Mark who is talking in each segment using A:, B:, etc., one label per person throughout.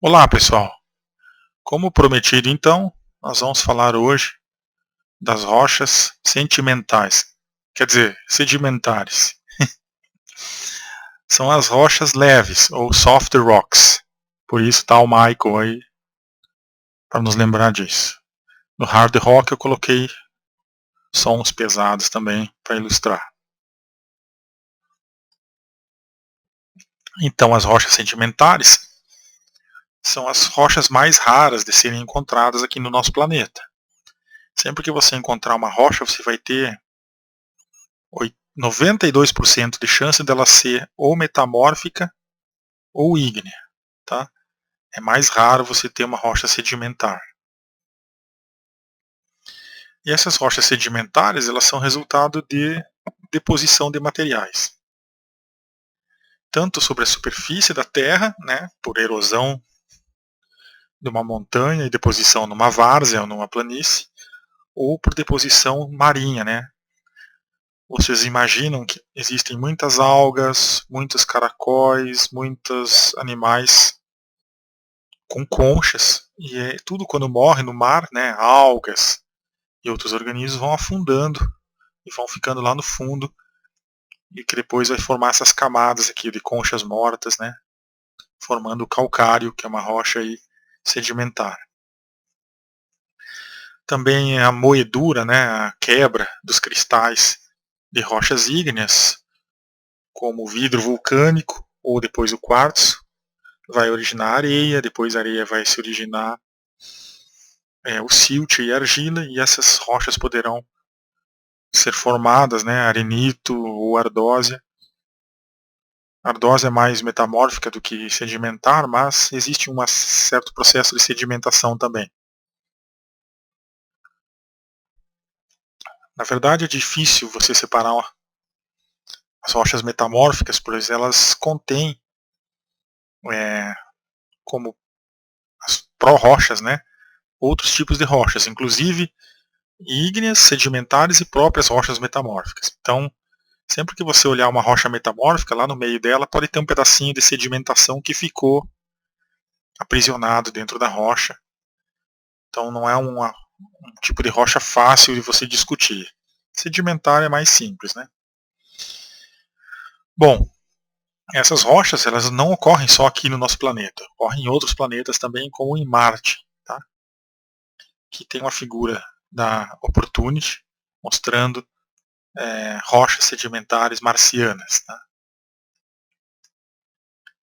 A: Olá, pessoal. Como prometido, então, nós vamos falar hoje das rochas sedimentais, quer dizer, sedimentares. São as rochas leves, ou soft rocks. Por isso está o Michael aí, para nos lembrar disso. No hard rock eu coloquei sons pesados também, para ilustrar. Então, as rochas sedimentares são as rochas mais raras de serem encontradas aqui no nosso planeta. Sempre que você encontrar uma rocha, você vai ter 92% de chance dela ser ou metamórfica ou ígnea. Tá? É mais raro você ter uma rocha sedimentar. E essas rochas sedimentares elas são resultado de deposição de materiais. Tanto sobre a superfície da Terra, né, por erosão de uma montanha e deposição numa várzea ou numa planície, ou por deposição marinha, né? Vocês imaginam que existem muitas algas, muitos caracóis, muitos animais com conchas, e tudo quando morre no mar, né, algas e outros organismos vão afundando e vão ficando lá no fundo, e que depois vai formar essas camadas aqui de conchas mortas, né, formando o calcário, que é uma rocha aí sedimentar. Também a moedura, né, a quebra dos cristais de rochas ígneas, como o vidro vulcânico ou depois o quartzo, vai originar areia, depois a areia vai se originar o silt e a argila, e essas rochas poderão ser formadas, né, arenito ou ardósia. A ardósia é mais metamórfica do que sedimentar, mas existe um certo processo de sedimentação também. Na verdade é difícil você separar as rochas metamórficas, pois elas contêm, como as pró-rochas, né, outros tipos de rochas, inclusive ígneas, sedimentares e próprias rochas metamórficas. Então, sempre que você olhar uma rocha metamórfica, lá no meio dela pode ter um pedacinho de sedimentação que ficou aprisionado dentro da rocha. Então não é um tipo de rocha fácil de você discutir. Sedimentar é mais simples, né? Bom, essas rochas elas não ocorrem só aqui no nosso planeta, ocorrem em outros planetas também, como em Marte, tá? Que tem uma figura da Opportunity mostrando rochas sedimentares marcianas, tá?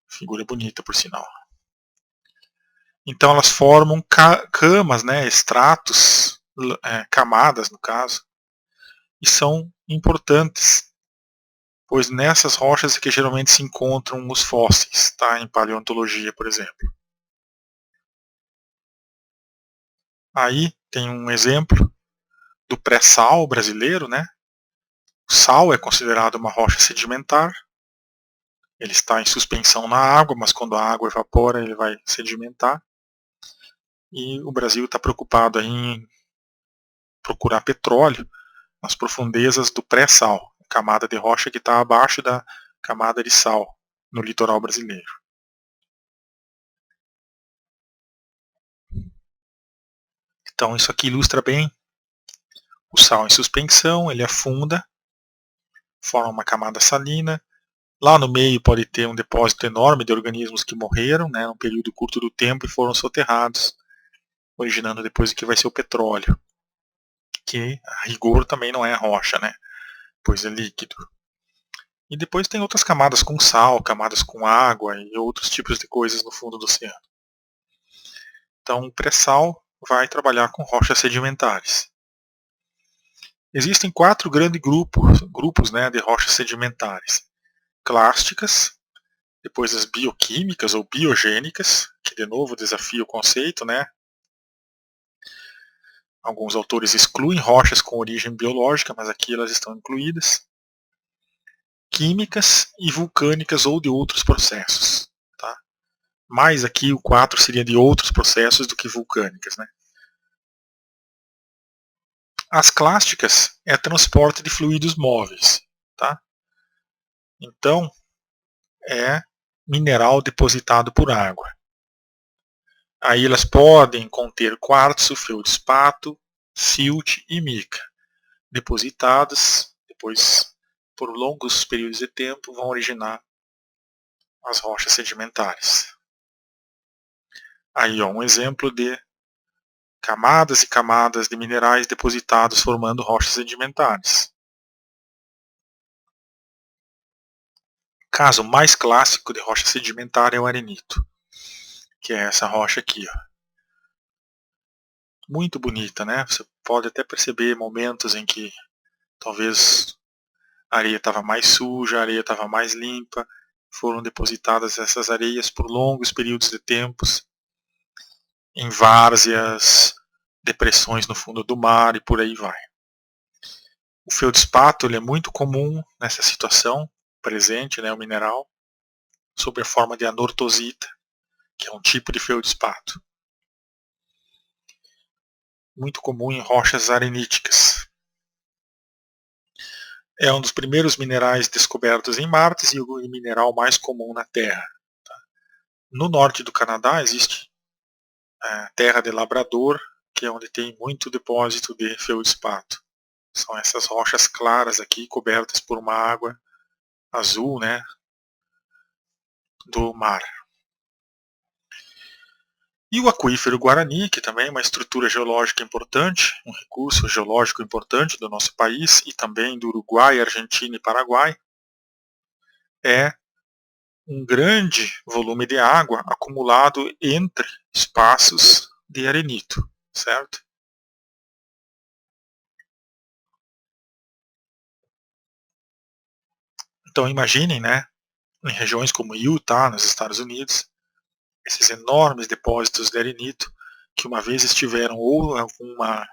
A: Figura bonita, por sinal. Então elas formam camas, né, estratos, camadas no caso, e são importantes, pois nessas rochas é que geralmente se encontram os fósseis, tá, em paleontologia, por exemplo. Aí tem um exemplo do pré-sal brasileiro, né? O sal é considerado uma rocha sedimentar. Ele está em suspensão na água, mas quando a água evapora ele vai sedimentar. E o Brasil está preocupado em procurar petróleo nas profundezas do pré-sal, camada de rocha que está abaixo da camada de sal no litoral brasileiro. Então isso aqui ilustra bem o sal em suspensão, ele afunda, forma uma camada salina. Lá no meio pode ter um depósito enorme de organismos que morreram, né, num período curto do tempo e foram soterrados, originando depois o que vai ser o petróleo, que a rigor também não é rocha, né, pois é líquido. E depois tem outras camadas com sal, camadas com água e outros tipos de coisas no fundo do oceano. Então o pré-sal vai trabalhar com rochas sedimentares. Existem 4 grandes grupos, né, de rochas sedimentares. Clásticas, depois as bioquímicas ou biogênicas, que de novo desafia o conceito, né? Alguns autores excluem rochas com origem biológica, mas aqui elas estão incluídas. Químicas e vulcânicas ou de outros processos. Tá? Mais aqui o 4 seria de outros processos do que vulcânicas. Né? As clásticas é transporte de fluidos móveis. Tá? Então, é mineral depositado por água. Aí elas podem conter quartzo, feldspato, silt e mica, depositadas, depois por longos períodos de tempo vão originar as rochas sedimentares. Aí um exemplo de camadas e camadas de minerais depositados formando rochas sedimentares. O caso mais clássico de rocha sedimentar é o arenito, que é essa rocha aqui, ó. Muito bonita, né? Você pode até perceber momentos em que talvez a areia estava mais suja, a areia estava mais limpa, foram depositadas essas areias por longos períodos de tempos em várzeas, depressões no fundo do mar e por aí vai. O feldspato ele é muito comum nessa situação presente, né, o mineral, sob a forma de anortosita, que é um tipo de feldspato. Muito comum em rochas areníticas. É um dos primeiros minerais descobertos em Marte e o mineral mais comum na Terra. No norte do Canadá existe a Terra de Labrador, que é onde tem muito depósito de feldspato. São essas rochas claras aqui, cobertas por uma água azul, né, do mar. E o aquífero Guarani, que também é uma estrutura geológica importante, um recurso geológico importante do nosso país e também do Uruguai, Argentina e Paraguai, é um grande volume de água acumulado entre espaços de arenito, certo? Então imaginem, né, em regiões como Utah, nos Estados Unidos, esses enormes depósitos de arenito que uma vez estiveram ou em alguma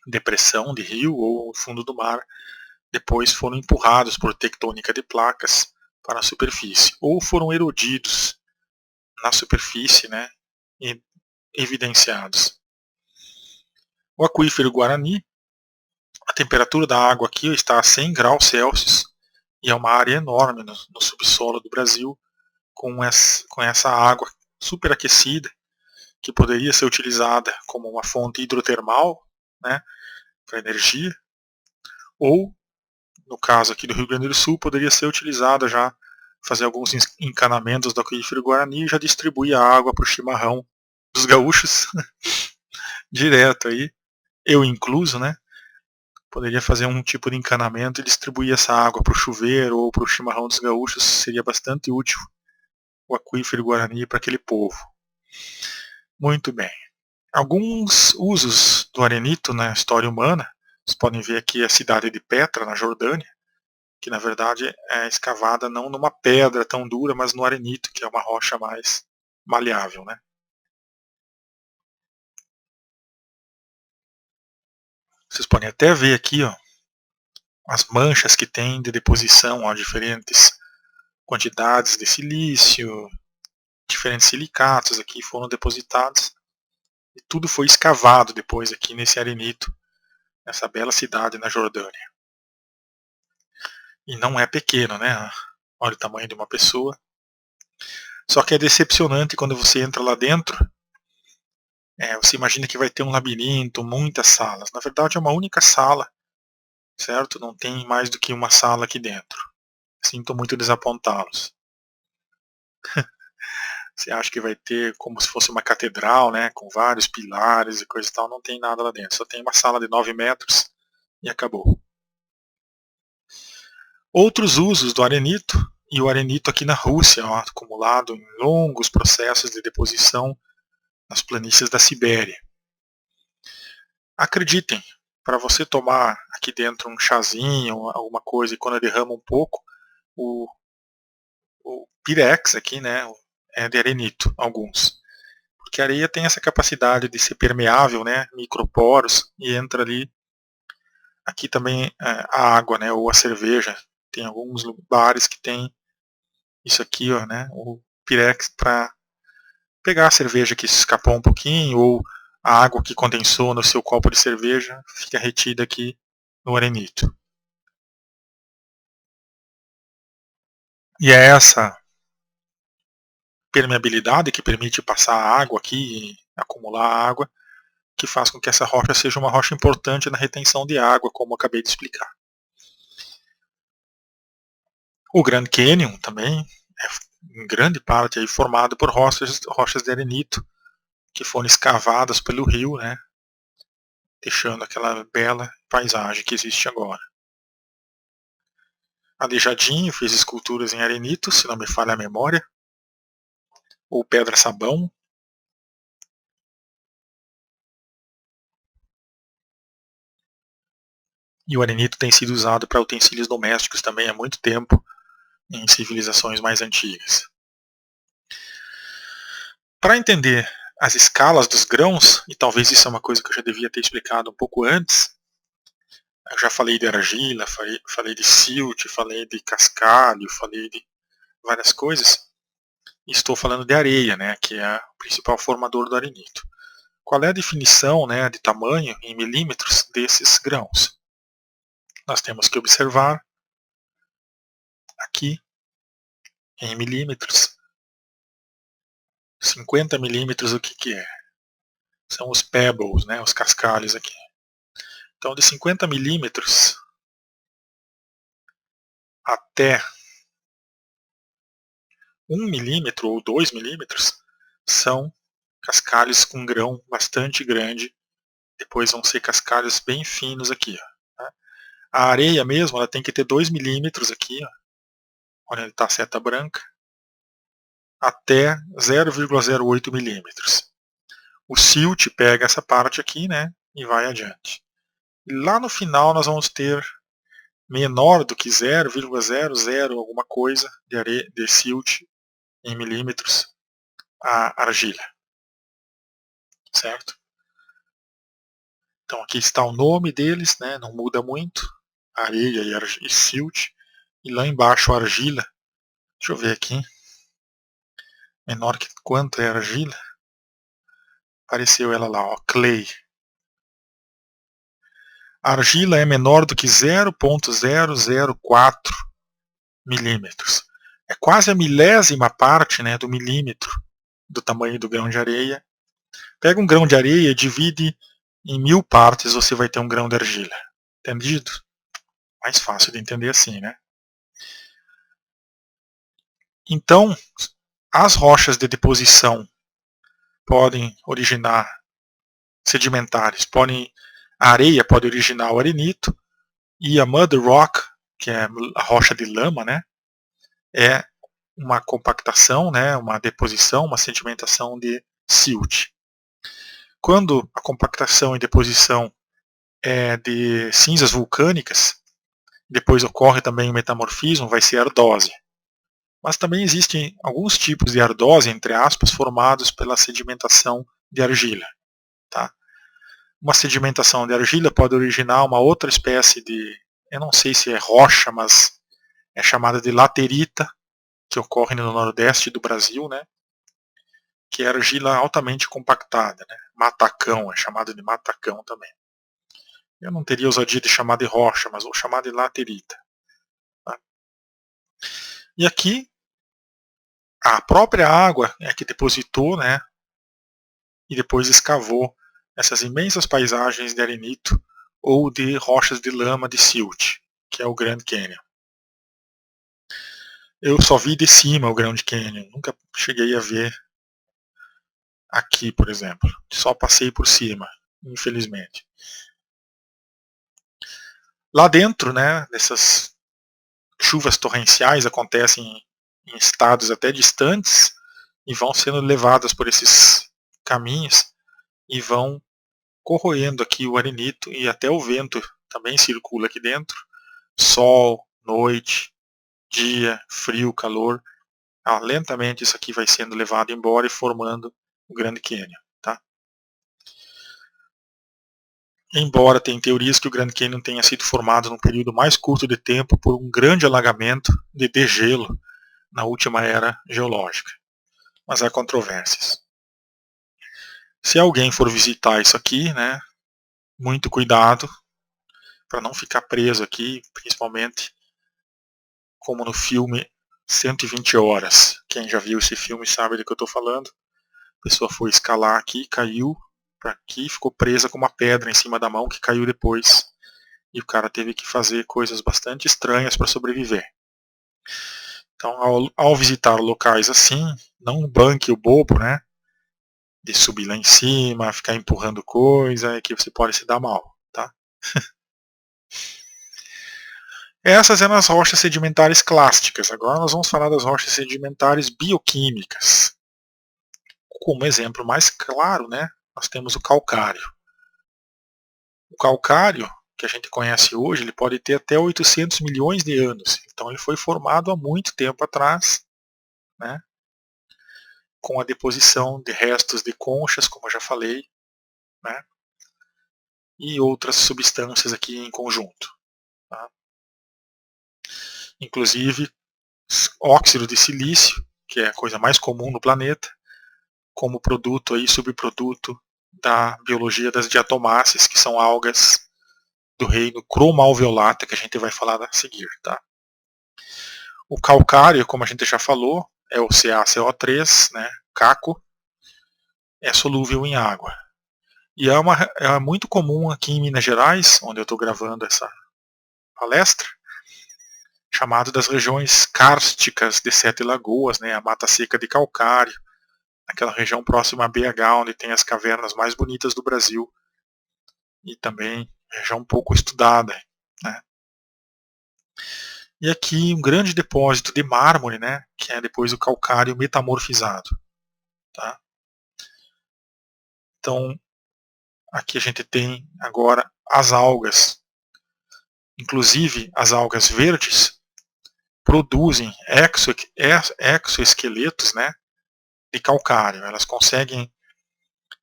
A: depressão de rio ou no fundo do mar, depois foram empurrados por tectônica de placas para a superfície, ou foram erodidos na superfície, né, e evidenciados. O aquífero Guarani, a temperatura da água aqui está a 100 graus Celsius e é uma área enorme no subsolo do Brasil com essa água superaquecida que poderia ser utilizada como uma fonte hidrotermal, né, para energia, ou no caso aqui do Rio Grande do Sul, poderia ser utilizada já, fazer alguns encanamentos do aquífero Guarani e já distribuir a água para o chimarrão dos gaúchos direto aí, eu incluso, né? Poderia fazer um tipo de encanamento e distribuir essa água para o chuveiro ou para o chimarrão dos gaúchos, seria bastante útil o aquífero Guarani para aquele povo. Muito bem. Alguns usos do arenito na história humana, vocês podem ver aqui a cidade de Petra, na Jordânia, que na verdade é escavada não numa pedra tão dura, mas no arenito, que é uma rocha mais maleável, né? Vocês podem até ver aqui, ó, as manchas que tem de deposição, ó, diferentes quantidades de silício, diferentes silicatos aqui foram depositados e tudo foi escavado depois aqui nesse arenito, nessa bela cidade na Jordânia. E não é pequeno, né? Olha o tamanho de uma pessoa. Só que é decepcionante quando você entra lá dentro. Você imagina que vai ter um labirinto, muitas salas. Na verdade é uma única sala, certo? Não tem mais do que uma sala aqui dentro. Sinto muito desapontá-los. Você acha que vai ter como se fosse uma catedral, né? Com vários pilares e coisa e tal. Não tem nada lá dentro. Só tem uma sala de 9 metros e acabou. Outros usos do arenito, e o arenito aqui na Rússia, ó, acumulado em longos processos de deposição nas planícies da Sibéria. Acreditem, para você tomar aqui dentro um chazinho, alguma coisa, e quando derrama um pouco, o, o pirex aqui, né, é de arenito, alguns. Porque a areia tem essa capacidade de ser permeável, né, microporos, e entra ali, aqui também a água, né, ou a cerveja. Tem alguns bares que tem isso aqui, ó, né, o pirex para pegar a cerveja que escapou um pouquinho, ou a água que condensou no seu copo de cerveja, fica retida aqui no arenito. E é essa permeabilidade que permite passar água aqui, acumular água, que faz com que essa rocha seja uma rocha importante na retenção de água, como eu acabei de explicar. O Grand Canyon também é em grande parte aí formado por rochas de arenito que foram escavadas pelo rio, né, deixando aquela bela paisagem que existe agora. Aleijadinho fez esculturas em arenito, se não me falha a memória, ou pedra-sabão. E o arenito tem sido usado para utensílios domésticos também há muito tempo, em civilizações mais antigas. Para entender as escalas dos grãos, e talvez isso é uma coisa que eu já devia ter explicado um pouco antes, eu já falei de argila, falei de silt, falei de cascalho, falei de várias coisas, e estou falando de areia, né, que é o principal formador do arenito. Qual é a definição, né, de tamanho em milímetros desses grãos? Nós temos que observar aqui em milímetros, 50 milímetros o que é? São os pebbles, né, os cascalhos aqui. Então de 50 milímetros até 1 milímetro ou 2 milímetros são cascalhos com grão bastante grande. Depois vão ser cascalhos bem finos aqui. Ó, tá? A areia mesmo ela tem que ter 2 milímetros aqui. Ó. Olha onde está a seta branca. Até 0,08 milímetros. O silt pega essa parte aqui, né, e vai adiante. E lá no final nós vamos ter menor do que 0,00 alguma coisa de areia, de silt em milímetros, a argila. Certo? Então aqui está o nome deles, né, não muda muito, areia e silt. E lá embaixo a argila, deixa eu ver aqui, menor que quanto é a argila? Apareceu ela lá, ó, clay. A argila é menor do que 0,004 milímetros. É quase a milésima parte, né, do milímetro do tamanho do grão de areia. Pega um grão de areia e divide em 1000 partes, você vai ter um grão de argila. Entendido? Mais fácil de entender assim, né? Então, as rochas de deposição podem originar sedimentares, a areia pode originar o arenito, e a mud rock, que é a rocha de lama, né, é uma compactação, né, uma deposição, uma sedimentação de silt. Quando a compactação e deposição é de cinzas vulcânicas, depois ocorre também o metamorfismo, vai ser ardose. Mas também existem alguns tipos de ardose, entre aspas, formados pela sedimentação de argila. Tá? Uma sedimentação de argila pode originar uma outra espécie de, eu não sei se é rocha, mas é chamada de laterita, que ocorre no nordeste do Brasil, né? Que é argila altamente compactada. Né? Matacão, é chamado de matacão também. Eu não teria ousadia de chamar de rocha, mas vou chamar de laterita. Tá? E aqui, a própria água é que depositou, né? E depois escavou essas imensas paisagens de arenito ou de rochas de lama de silt, que é o Grand Canyon. Eu só vi de cima o Grand Canyon, nunca cheguei a ver aqui, por exemplo. Só passei por cima, infelizmente. Lá dentro, né, dessas chuvas torrenciais acontecem em estados até distantes e vão sendo levadas por esses caminhos e vão corroendo aqui o arenito, e até o vento também circula aqui dentro. Sol, noite, dia, frio, calor. Lentamente isso aqui vai sendo levado embora e formando o Grand Canyon. Tá? Embora tenha teorias que o Grand Canyon tenha sido formado num período mais curto de tempo por um grande alagamento de degelo na última era geológica. Mas há controvérsias. Se alguém for visitar isso aqui, né, muito cuidado para não ficar preso aqui, principalmente como no filme 120 horas. Quem já viu esse filme sabe do que eu estou falando. A pessoa foi escalar aqui, caiu para aqui, ficou presa com uma pedra em cima da mão que caiu depois. E o cara teve que fazer coisas bastante estranhas para sobreviver. Então, ao visitar locais assim, não banque o bobo, né? De subir lá em cima, ficar empurrando coisa, é que você pode se dar mal, tá? Essas eram as rochas sedimentares clássicas. Agora nós vamos falar das rochas sedimentares bioquímicas. Como exemplo mais claro, né? Nós temos o calcário. O calcário, que a gente conhece hoje, ele pode ter até 800 milhões de anos. Então ele foi formado há muito tempo atrás, né? Com a deposição de restos de conchas, como eu já falei, né? E outras substâncias aqui em conjunto. Tá? Inclusive óxido de silício, que é a coisa mais comum no planeta, como produto aí, subproduto da biologia das diatomáceas, que são algas do reino cromalveolata, que a gente vai falar a seguir. Tá? O calcário, como a gente já falou, é o CaCO3, né, caco, é solúvel em água. E é muito comum aqui em Minas Gerais, onde eu estou gravando essa palestra, chamado das regiões kársticas de Sete Lagoas, né, a Mata Seca de Calcário, aquela região próxima a BH, onde tem as cavernas mais bonitas do Brasil, e também região pouco estudada. Né. E aqui um grande depósito de mármore, né, que é depois o calcário metamorfizado. Tá. Então, aqui a gente tem agora as algas. Inclusive, as algas verdes produzem exoesqueletos, né, de calcário. Elas conseguem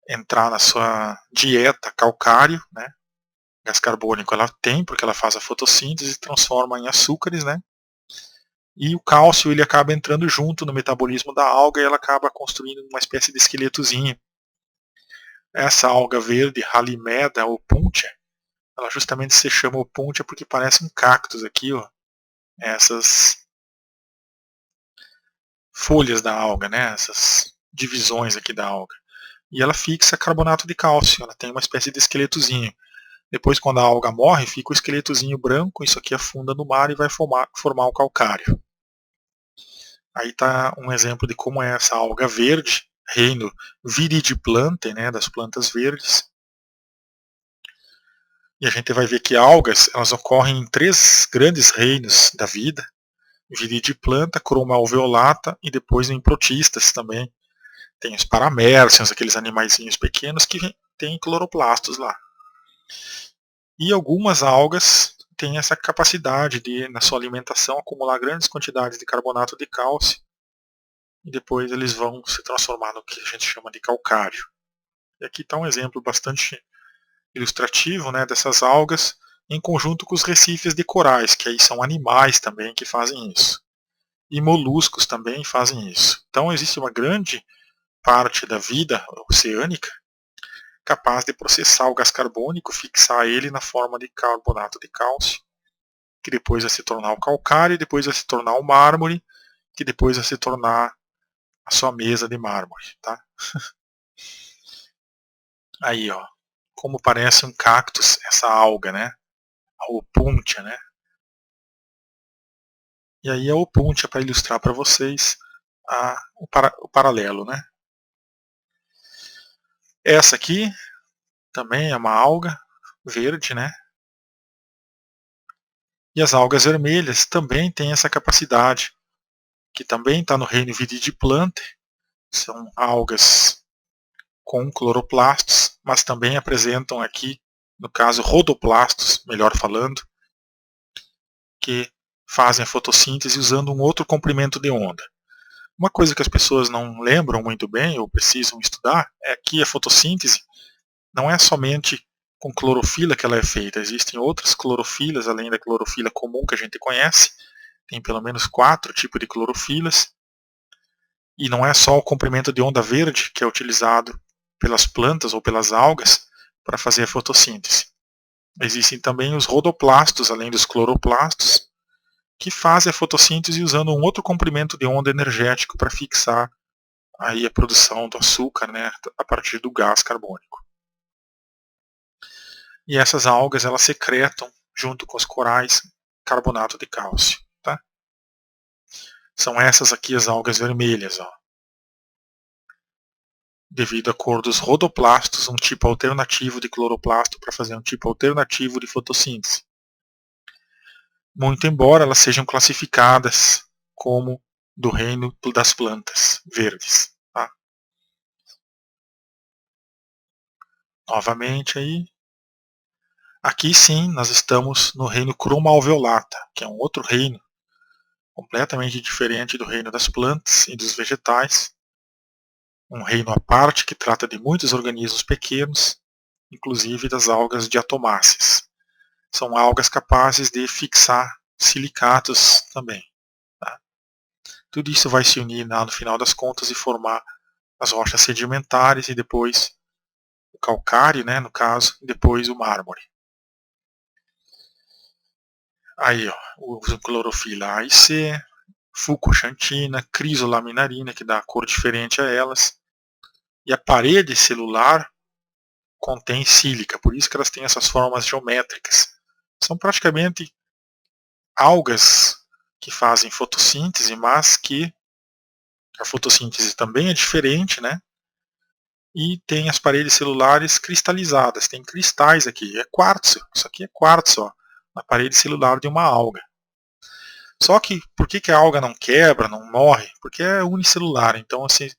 A: entrar na sua dieta calcário, né, gás carbônico ela tem, porque ela faz a fotossíntese e transforma em açúcares, né, e o cálcio ele acaba entrando junto no metabolismo da alga e ela acaba construindo uma espécie de esqueletozinho. Essa alga verde, Halimeda ou Puntia, ela justamente se chama Opuntia porque parece um cactus aqui, ó. Essas folhas da alga, né? Essas divisões aqui da alga. E ela fixa carbonato de cálcio, ela tem uma espécie de esqueletozinho. Depois, quando a alga morre, fica o esqueletozinho branco, isso aqui afunda no mar e vai formar o calcário. Aí está um exemplo de como é essa alga verde, reino Viridiplantae, né, das plantas verdes. E a gente vai ver que algas elas ocorrem em 3 grandes reinos da vida: Viridiplanta, Cromalveolata e depois em protistas também. Tem os paramércios, aqueles animaizinhos pequenos que têm cloroplastos lá. E algumas algas têm essa capacidade de, na sua alimentação, acumular grandes quantidades de carbonato de cálcio e depois eles vão se transformar no que a gente chama de calcário. E aqui está um exemplo bastante ilustrativo, né, dessas algas em conjunto com os recifes de corais, que aí são animais também que fazem isso. E moluscos também fazem isso. Então existe uma grande parte da vida oceânica capaz de processar o gás carbônico, fixar ele na forma de carbonato de cálcio, que depois vai se tornar o calcário, e depois vai se tornar o mármore, que depois vai se tornar a sua mesa de mármore. Tá? Aí, ó, como parece um cactus, essa alga, né? A opuntia, né? E aí a opuntia, para ilustrar para vocês o paralelo, né? Essa aqui também é uma alga verde, né? E as algas vermelhas também têm essa capacidade, que também está no reino Viridiplantae. São algas com cloroplastos, mas também apresentam aqui, no caso, rodoplastos, melhor falando, que fazem a fotossíntese usando um outro comprimento de onda. Uma coisa que as pessoas não lembram muito bem ou precisam estudar é que a fotossíntese não é somente com clorofila que ela é feita, existem outras clorofilas além da clorofila comum que a gente conhece, tem pelo menos 4 tipos de clorofilas, e não é só o comprimento de onda verde que é utilizado pelas plantas ou pelas algas para fazer a fotossíntese. Existem também os rodoplastos, além dos cloroplastos, que fazem a fotossíntese usando um outro comprimento de onda energético para fixar aí a produção do açúcar, né, a partir do gás carbônico. E essas algas elas secretam, junto com os corais, carbonato de cálcio. Tá? São essas aqui as algas vermelhas. Ó. Devido à cor dos rodoplastos, um tipo alternativo de cloroplasto para fazer um tipo alternativo de fotossíntese. Muito embora elas sejam classificadas como do reino das plantas verdes. Tá? Novamente aí. Aqui sim, nós estamos no reino cromalveolata, que é um outro reino completamente diferente do reino das plantas e dos vegetais. Um reino à parte que trata de muitos organismos pequenos, inclusive das algas diatomáceas. São algas capazes de fixar silicatos também. Tá? Tudo isso vai se unir no final das contas e formar as rochas sedimentares e depois o calcário, né, no caso, e depois o mármore. Aí, ó, uso clorofila A e C, fucoxantina, crisolaminarina, que dá cor diferente a elas. E a parede celular contém sílica, por isso que elas têm essas formas geométricas. São praticamente algas que fazem fotossíntese, mas que a fotossíntese também é diferente, né? E tem as paredes celulares cristalizadas, tem cristais aqui, é quartzo, isso aqui é quartzo, ó, na parede celular de uma alga. Só que por que a alga não quebra, não morre? Porque é unicelular, então esse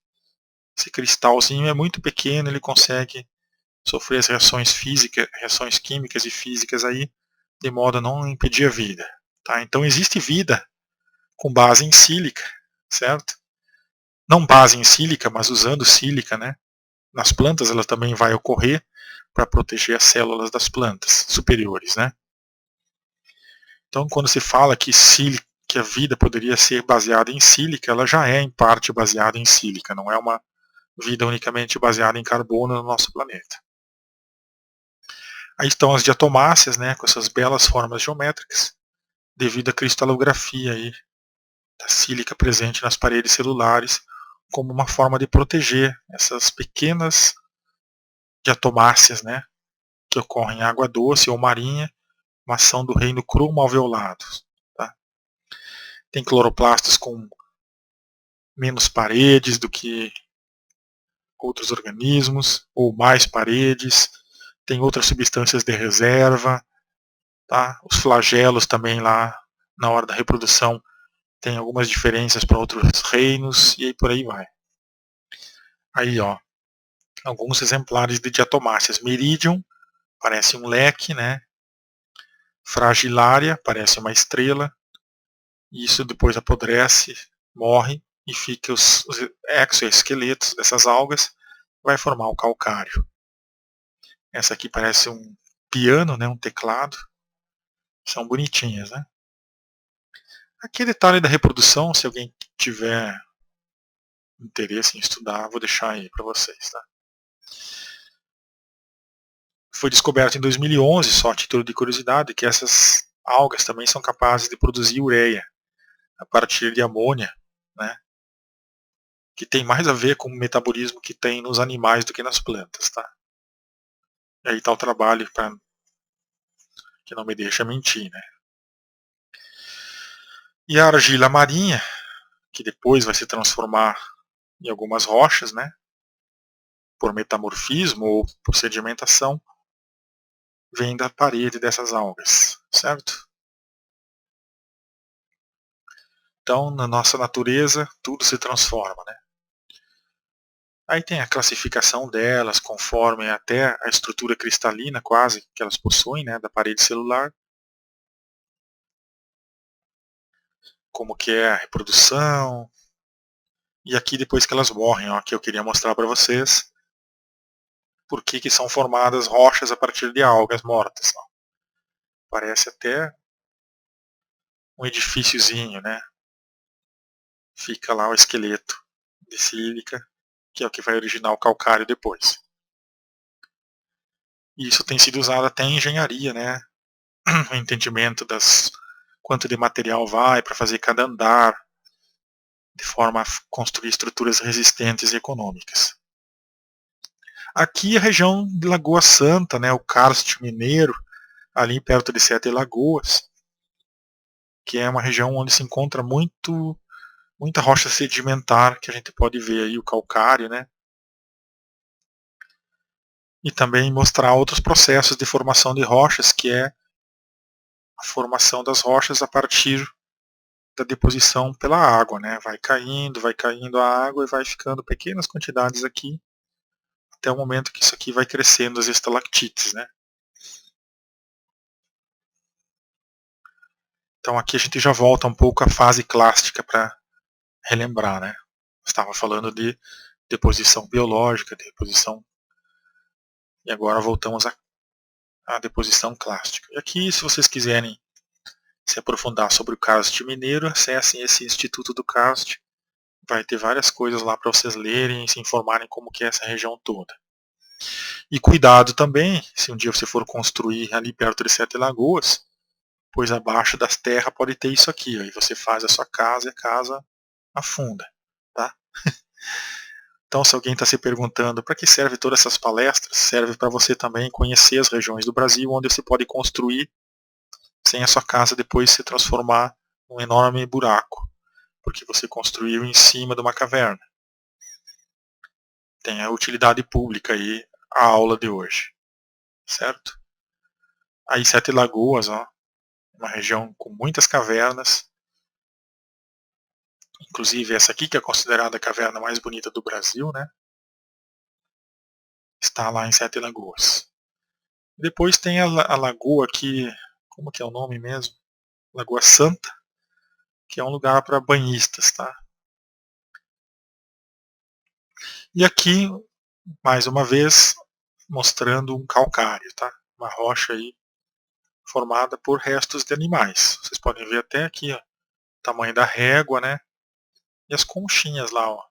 A: cristalzinho é muito pequeno, ele consegue sofrer as reações físicas, reações químicas e físicas aí, de modo a não impedir a vida. Tá? Então existe vida com base em sílica, certo? Não base em sílica, mas usando sílica, né? Nas plantas ela também vai ocorrer para proteger as células das plantas superiores, né? Então quando se fala que a vida poderia ser baseada em sílica, ela já é em parte baseada em sílica, não é uma vida unicamente baseada em carbono no nosso planeta. Aí estão as diatomáceas, né, com essas belas formas geométricas, devido à cristalografia aí da sílica presente nas paredes celulares, como uma forma de proteger essas pequenas diatomáceas, né, que ocorrem em água doce ou marinha, mas são do reino cromalveolado. Tá? Tem cloroplastos com menos paredes do que outros organismos, ou mais paredes, tem outras substâncias de reserva, tá? Os flagelos também lá na hora da reprodução tem algumas diferenças para outros reinos e aí por aí vai. Aí ó, alguns exemplares de diatomáceas. Meridium, parece um leque, né? Fragilária, parece uma estrela. Isso depois apodrece, morre e fica os exoesqueletos dessas algas, vai formar o calcário. Essa aqui parece um piano, né? Um teclado. São bonitinhas, né? Aqui detalhe da reprodução, se alguém tiver interesse em estudar, vou deixar aí para vocês, tá? Foi descoberto em 2011, só a título de curiosidade, que essas algas também são capazes de produzir ureia a partir de amônia, né? Que tem mais a ver com o metabolismo que tem nos animais do que nas plantas, tá? E aí está o trabalho para que não me deixa mentir, né? E a argila marinha, que depois vai se transformar em algumas rochas, né? Por metamorfismo ou por sedimentação, vem da parede dessas algas, certo? Então, na nossa natureza, tudo se transforma, né? Aí tem a classificação delas, conforme até a estrutura cristalina quase que elas possuem, né, da parede celular. Como que é a reprodução. E aqui depois que elas morrem, ó, que eu queria mostrar para vocês por que são formadas rochas a partir de algas mortas. Ó. Parece até um edifíciozinho, né? Fica lá o esqueleto de sílica, que é o que vai originar o calcário depois. E isso tem sido usado até em engenharia, né? O entendimento das quanto de material vai para fazer cada andar, de forma a construir estruturas resistentes e econômicas. Aqui a região de Lagoa Santa, né, o Karst mineiro, ali perto de Sete Lagoas, que é uma região onde se encontra muita rocha sedimentar, que a gente pode ver aí o calcário, né? E também mostrar outros processos de formação de rochas, que é a formação das rochas a partir da deposição pela água, né? Vai caindo a água e vai ficando pequenas quantidades aqui, até o momento que isso aqui vai crescendo as estalactites, né? Então aqui a gente já volta um pouco à fase clássica para relembrar, né? Estava falando de deposição biológica, deposição, e agora voltamos à deposição clássica. E aqui, se vocês quiserem se aprofundar sobre o karst mineiro, acessem esse Instituto do Karst. Vai ter várias coisas lá para vocês lerem e se informarem como que é essa região toda. E cuidado também, se um dia você for construir ali perto de Sete Lagoas, pois abaixo das terras pode ter isso aqui. Aí você faz a sua casa e a casa afunda. Tá? Então, se alguém está se perguntando para que serve todas essas palestras, serve para você também conhecer as regiões do Brasil onde você pode construir sem a sua casa depois se transformar num enorme buraco, porque você construiu em cima de uma caverna. Tem a utilidade pública aí, a aula de hoje, certo? Aí Sete Lagoas, ó, uma região com muitas cavernas, inclusive essa aqui que é considerada a caverna mais bonita do Brasil, né? Está lá em Sete Lagoas. Depois tem a lagoa aqui, como que é o nome mesmo? Lagoa Santa, que é um lugar para banhistas, tá? E aqui, mais uma vez, mostrando um calcário, tá? Uma rocha aí formada por restos de animais. Vocês podem ver até aqui, ó, o tamanho da régua, né? E as conchinhas lá, ó,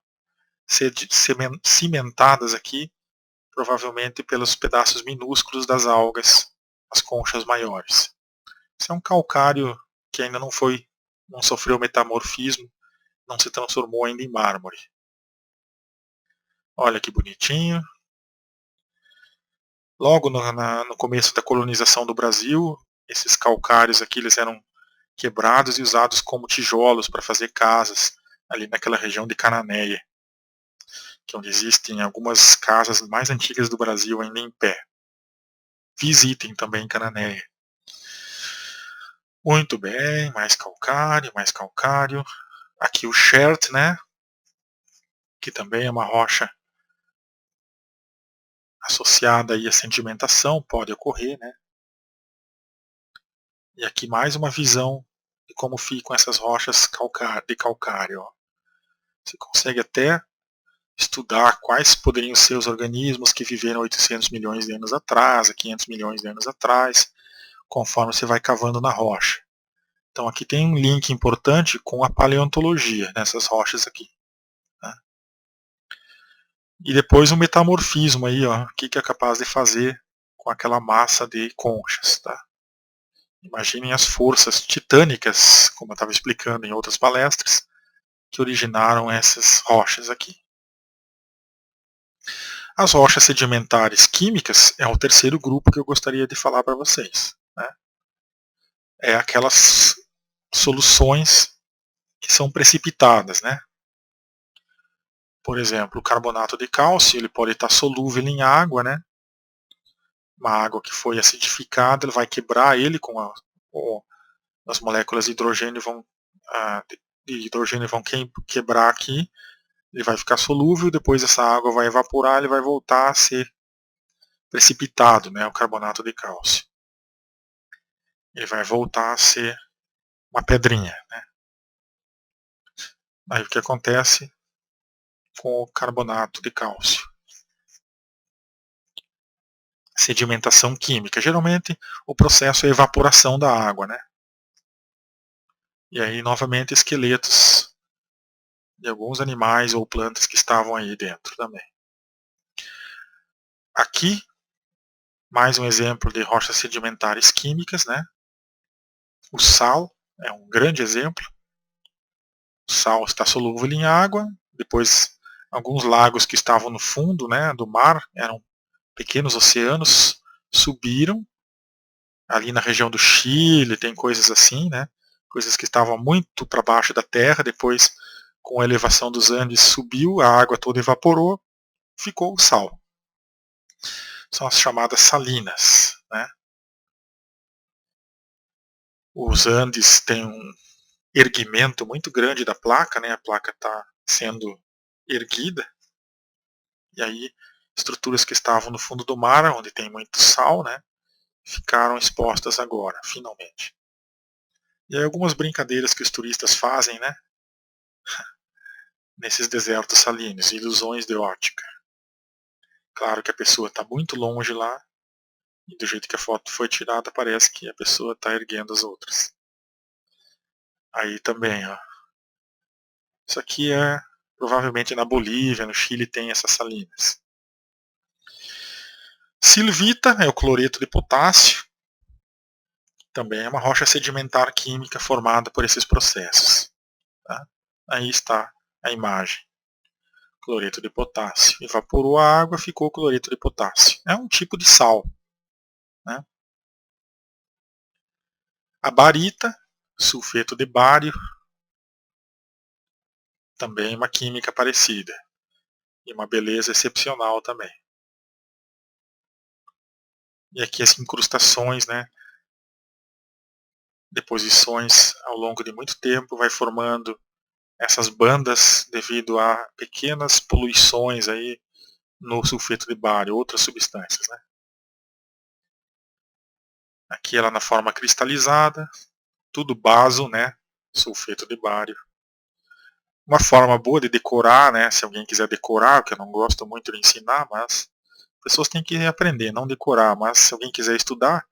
A: cimentadas aqui, provavelmente pelos pedaços minúsculos das algas, as conchas maiores. Isso é um calcário que ainda não sofreu metamorfismo, não se transformou ainda em mármore. Olha que bonitinho. Logo no começo da colonização do Brasil, esses calcários aqui eles eram quebrados e usados como tijolos para fazer casas ali naquela região de Cananéia, que é onde existem algumas casas mais antigas do Brasil ainda em pé. Visitem também Cananéia. Muito bem, mais calcário, mais calcário. Aqui o chert, né? Que também é uma rocha associada aí à sedimentação, pode ocorrer, né? E aqui mais uma visão de como ficam essas rochas de calcário. Ó. Você consegue até estudar quais poderiam ser os organismos que viveram 800 milhões de anos atrás, 500 milhões de anos atrás, conforme você vai cavando na rocha. Então aqui tem um link importante com a paleontologia nessas rochas aqui. Tá? E depois o metamorfismo aí, ó, o que é capaz de fazer com aquela massa de conchas. Tá? Imaginem as forças titânicas, como eu estava explicando em outras palestras, que originaram essas rochas aqui. As rochas sedimentares químicas é o terceiro grupo que eu gostaria de falar para vocês. Né? É aquelas soluções que são precipitadas. Né? Por exemplo, o carbonato de cálcio ele pode estar solúvel em água, né? Uma água que foi acidificada, ele vai quebrar ele as moléculas de hidrogênio vão quebrar aqui, ele vai ficar solúvel, depois essa água vai evaporar, ele vai voltar a ser precipitado, né, o carbonato de cálcio. Ele vai voltar a ser uma pedrinha. Né? Aí o que acontece com o carbonato de cálcio? Sedimentação química. Geralmente o processo é evaporação da água. Né? E aí novamente esqueletos de alguns animais ou plantas que estavam aí dentro também. Aqui, mais um exemplo de rochas sedimentares químicas, né? O sal, é um grande exemplo. O sal está solúvel em água, depois alguns lagos que estavam no fundo, né, do mar, eram pequenos oceanos, subiram, ali na região do Chile, tem coisas assim, né, coisas que estavam muito para baixo da terra, depois com a elevação dos Andes subiu, a água toda evaporou, ficou o sal. São as chamadas salinas, né. Os Andes têm um erguimento muito grande da placa, né, a placa está sendo erguida, e aí estruturas que estavam no fundo do mar, onde tem muito sal, né, ficaram expostas agora, finalmente. E aí algumas brincadeiras que os turistas fazem, né, nesses desertos salinos, ilusões de ótica. Claro que a pessoa está muito longe lá, e do jeito que a foto foi tirada, parece que a pessoa está erguendo as outras. Aí também, ó. Isso aqui é provavelmente na Bolívia, no Chile tem essas salinas. Silvita é o cloreto de potássio, também é uma rocha sedimentar química formada por esses processos. Tá? Aí está a imagem. Cloreto de potássio. Evaporou a água, ficou cloreto de potássio. É um tipo de sal. Né? A barita, sulfeto de bário, também uma química parecida. E uma beleza excepcional também. E aqui as incrustações, né? Deposições ao longo de muito tempo, vai formando essas bandas devido a pequenas poluições aí no sulfeto de bário, outras substâncias. Né? Aqui ela na forma cristalizada, tudo baso, né? Sulfeto de bário. Uma forma boa de decorar, né? Se alguém quiser decorar, que eu não gosto muito de ensinar, mas pessoas têm que aprender, não decorar. Mas se alguém quiser estudar,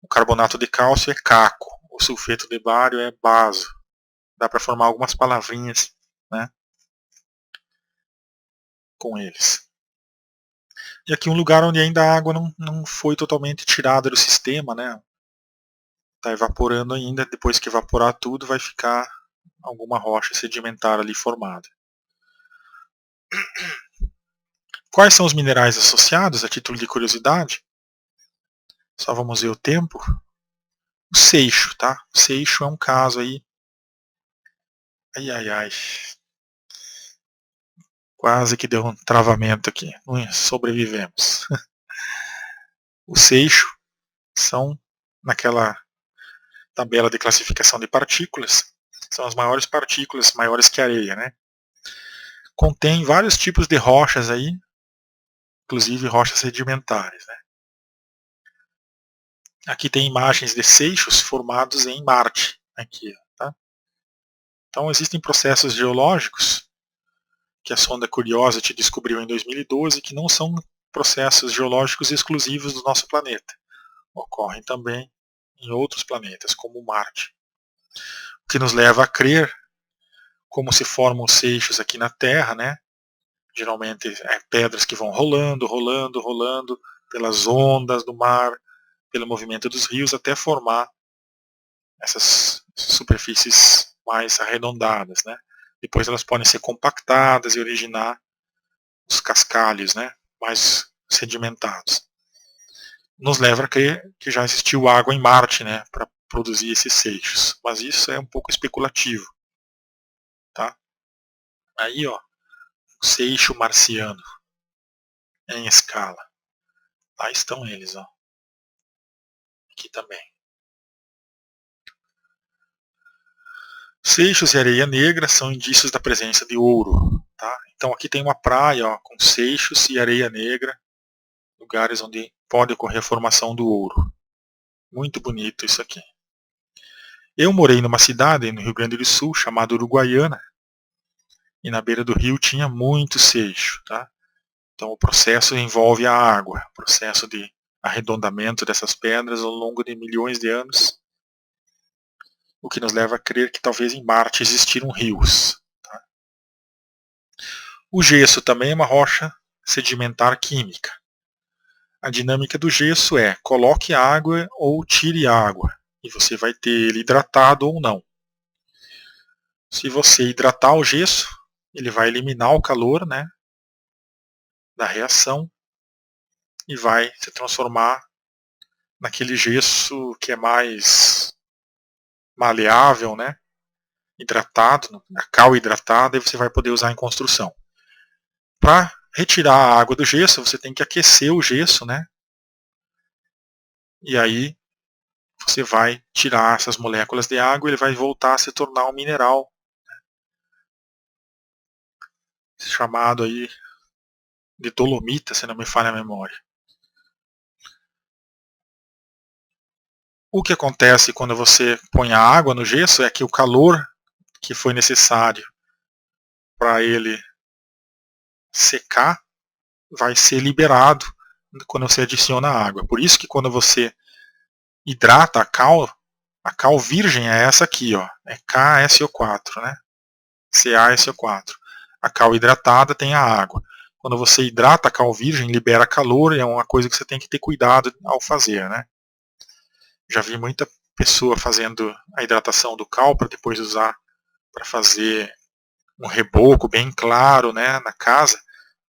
A: o carbonato de cálcio é caco, o sulfeto de bário é baso. Dá para formar algumas palavrinhas, né? Com eles. E aqui um lugar onde ainda a água não foi totalmente tirada do sistema, né? Está evaporando ainda, depois que evaporar tudo vai ficar alguma rocha sedimentar ali formada. Quais são os minerais associados, a título de curiosidade? Só vamos ver o tempo. O seixo, tá? O seixo é um caso aí. Ai, ai, ai. Quase que deu um travamento aqui. Sobrevivemos. O seixo são, naquela tabela de classificação de partículas, são as maiores partículas, maiores que a areia, né? Contém vários tipos de rochas aí, inclusive rochas sedimentares, né? Aqui tem imagens de seixos formados em Marte, aqui, tá? Então existem processos geológicos que a sonda Curiosity descobriu em 2012 que não são processos geológicos exclusivos do nosso planeta. Ocorrem também em outros planetas, como Marte. O que nos leva a crer como se formam os seixos aqui na Terra, né? Geralmente pedras que vão rolando, rolando, rolando pelas ondas do mar, pelo movimento dos rios, até formar essas superfícies mais arredondadas, né? Depois elas podem ser compactadas e originar os cascalhos, né? Mais sedimentados. Nos leva a crer que já existiu água em Marte, né? Para produzir esses seixos. Mas isso é um pouco especulativo, tá? Aí, ó, o seixo marciano em escala. Lá estão eles, ó. Aqui também. Seixos e areia negra são indícios da presença de ouro. Tá? Então aqui tem uma praia, ó, com seixos e areia negra, lugares onde pode ocorrer a formação do ouro. Muito bonito isso aqui. Eu morei numa cidade no Rio Grande do Sul chamada Uruguaiana, e na beira do rio tinha muito seixo. Tá? Então o processo envolve a água, o processo de arredondamento dessas pedras ao longo de milhões de anos, o que nos leva a crer que talvez em Marte existiram rios. Tá? O gesso também é uma rocha sedimentar química. A dinâmica do gesso é: coloque água ou tire água. e você vai ter ele hidratado ou não. Se você hidratar o gesso, ele vai eliminar o calor, né, da reação e vai se transformar naquele gesso que é mais maleável, né, hidratado, a cal hidratada, e você vai poder usar em construção. Para retirar a água do gesso, você tem que aquecer o gesso, né, e aí você vai tirar essas moléculas de água e ele vai voltar a se tornar um mineral, chamado aí de dolomita, se não me falha a memória. O que acontece quando você põe a água no gesso é que o calor que foi necessário para ele secar vai ser liberado quando você adiciona água. Por isso que quando você hidrata a cal virgem é essa aqui, ó, é KSO4, né? CaSO4. A cal hidratada tem a água. Quando você hidrata a cal virgem, libera calor e é uma coisa que você tem que ter cuidado ao fazer, né? Já vi muita pessoa fazendo a hidratação do cal para depois usar para fazer um reboco bem claro, né, na casa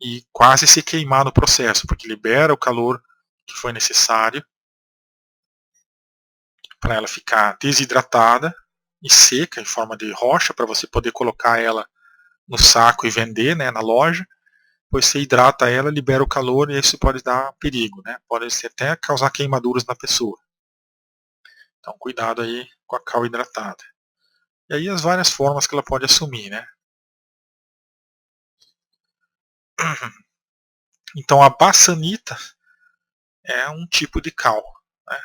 A: e quase se queimar no processo, porque libera o calor que foi necessário para ela ficar desidratada e seca em forma de rocha para você poder colocar ela no saco e vender, né, na loja. Depois você hidrata ela, libera o calor e isso pode dar perigo, né? Pode até causar queimaduras na pessoa. Então cuidado aí com a cal hidratada. E aí as várias formas que ela pode assumir, né? Então a bassanita é um tipo de cal, né?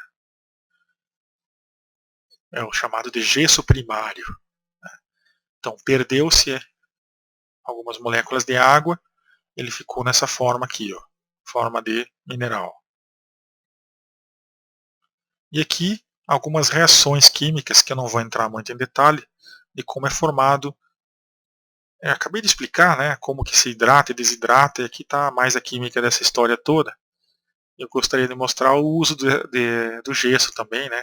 A: É o chamado de gesso primário. Né? Então perdeu-se algumas moléculas de água, ele ficou nessa forma aqui, ó, forma de mineral. E aqui algumas reações químicas que eu não vou entrar muito em detalhe de como é formado. Acabei de explicar, né, como que se hidrata e desidrata, e aqui está mais a química dessa história toda. Eu gostaria de mostrar o uso do gesso também, né,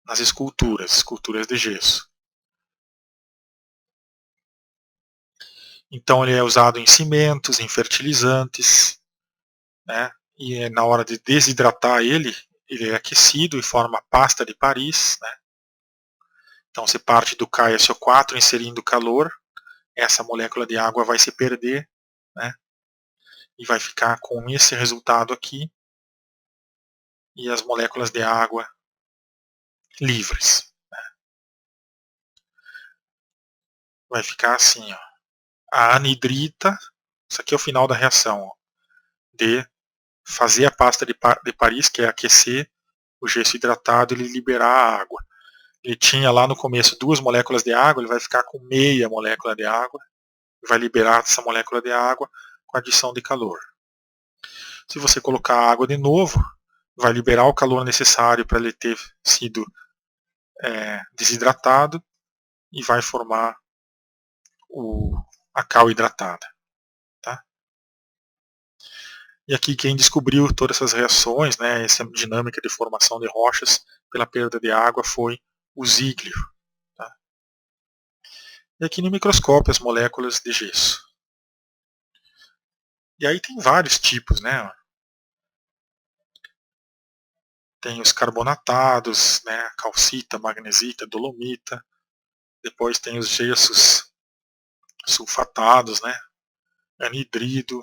A: nas esculturas de gesso. Então ele é usado em cimentos, em fertilizantes, né, e na hora de desidratar ele é aquecido e forma pasta de Paris, né. Então você parte do KSO4 inserindo calor, essa molécula de água vai se perder, né, e vai ficar com esse resultado aqui, e as moléculas de água livres. Vai ficar assim, ó. A anidrita, isso aqui é o final da reação, ó, de fazer a pasta de Paris, que é aquecer o gesso hidratado e ele liberar a água. Ele tinha lá no começo 2 moléculas de água, ele vai ficar com meia molécula de água, e vai liberar essa molécula de água com adição de calor. Se você colocar a água de novo, vai liberar o calor necessário para ele ter sido desidratado e vai formar a cal hidratada. Tá? E aqui quem descobriu todas essas reações, né, essa dinâmica de formação de rochas pela perda de água foi o Ziegler. Tá? E aqui no microscópio as moléculas de gesso. E aí tem vários tipos, né? Tem os carbonatados, né, calcita, magnesita, dolomita. Depois tem os gessos sulfatados, né, anidrido,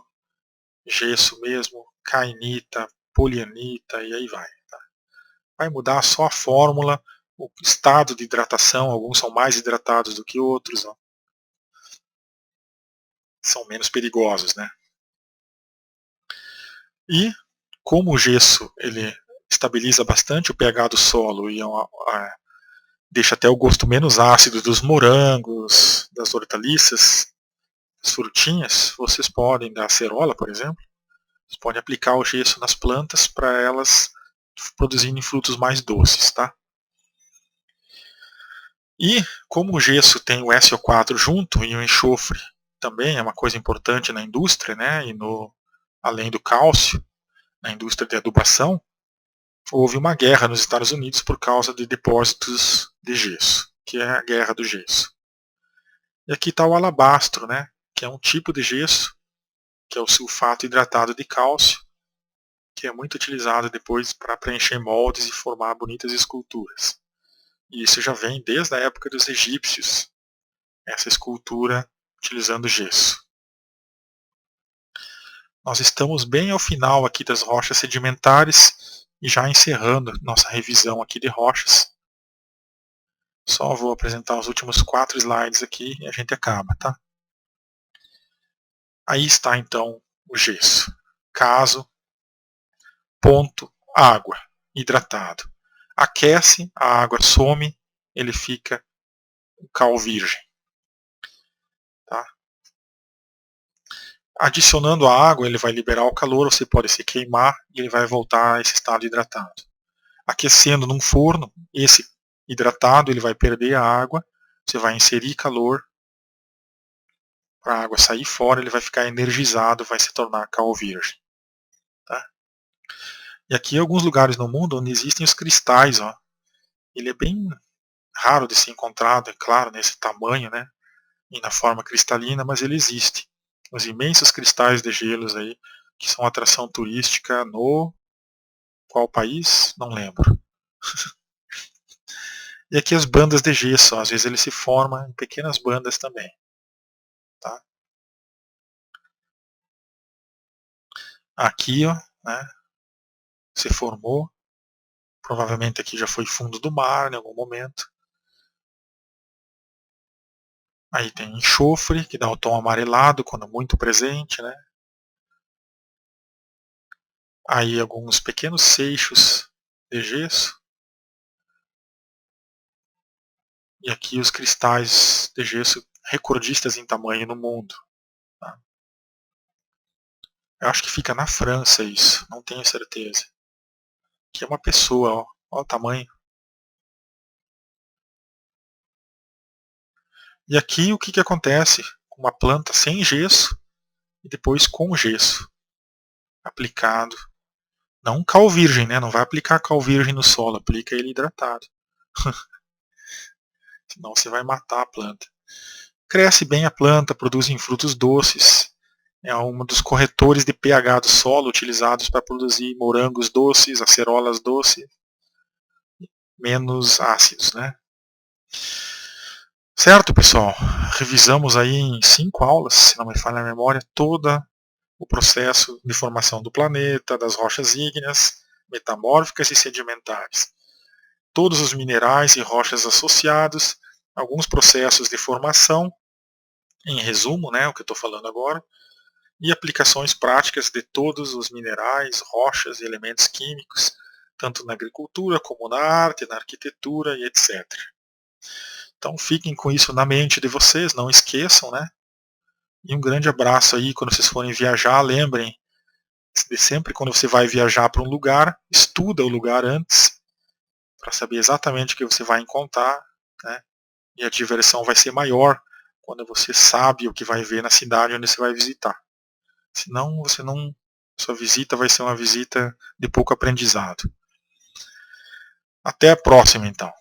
A: gesso mesmo, cainita, polianita e aí vai. Tá? Vai mudar só a fórmula, o estado de hidratação, alguns são mais hidratados do que outros, ó. São menos perigosos, né? E como o gesso ele estabiliza bastante o pH do solo e deixa até o gosto menos ácido dos morangos, das hortaliças, das frutinhas, vocês podem, da acerola, por exemplo, vocês podem aplicar o gesso nas plantas para elas produzirem frutos mais doces, tá? E como o gesso tem o SO4 junto e o enxofre também é uma coisa importante na indústria, né? E além do cálcio, na indústria de adubação, houve uma guerra nos Estados Unidos por causa de depósitos de gesso, que é a Guerra do Gesso. E aqui está o alabastro, né, que é um tipo de gesso, que é o sulfato hidratado de cálcio, que é muito utilizado depois para preencher moldes e formar bonitas esculturas. E isso já vem desde a época dos egípcios, essa escultura utilizando gesso. Nós estamos bem ao final aqui das rochas sedimentares e já encerrando nossa revisão aqui de rochas. Só vou apresentar os últimos 4 slides aqui e a gente acaba, tá? Aí está então o gesso. Caso, ponto, água, hidratado. Aquece, a água some, ele fica um cal virgem. Tá? Adicionando a água, ele vai liberar o calor, você pode se queimar e ele vai voltar a esse estado hidratado. Aquecendo num forno, esse hidratado ele vai perder a água, você vai inserir calor, para a água sair fora, ele vai ficar energizado, vai se tornar cal virgem. Tá? E aqui em alguns lugares no mundo onde existem os cristais, ó, ele é bem raro de ser encontrado, é claro, nesse tamanho, né, e na forma cristalina, mas ele existe. Os imensos cristais de gelos aí, que são atração turística no... qual país? Não lembro. E aqui as bandas de gesso, ó, às vezes ele se forma em pequenas bandas também. Tá? Aqui, ó, né, se formou, provavelmente aqui já foi fundo do mar em algum momento. Aí tem enxofre, que dá o tom amarelado quando muito presente, né? Aí alguns pequenos seixos de gesso. E aqui os cristais de gesso recordistas em tamanho no mundo. Tá? Eu acho que fica na França isso, não tenho certeza. Aqui é uma pessoa, ó, ó o tamanho. E aqui o que, que acontece com uma planta sem gesso e depois com gesso aplicado. Não cal virgem, né? Não vai aplicar cal virgem no solo, aplica ele hidratado. Senão você vai matar a planta. Cresce bem a planta, produzem frutos doces. É um dos corretores de pH do solo utilizados para produzir morangos doces, acerolas doces, menos ácidos, né? Certo, pessoal? Revisamos aí em 5 aulas, se não me falha a memória, todo o processo de formação do planeta, das rochas ígneas, metamórficas e sedimentares. Todos os minerais e rochas associados, alguns processos de formação, em resumo, né, o que eu estou falando agora, e aplicações práticas de todos os minerais, rochas e elementos químicos, tanto na agricultura como na arte, na arquitetura e etc. Então fiquem com isso na mente de vocês, não esqueçam, né? E um grande abraço aí quando vocês forem viajar, lembrem de sempre quando você vai viajar para um lugar, estuda o lugar antes, para saber exatamente o que você vai encontrar, né? E a diversão vai ser maior quando você sabe o que vai ver na cidade onde você vai visitar. Senão você não, sua visita vai ser uma visita de pouco aprendizado. Até a próxima então.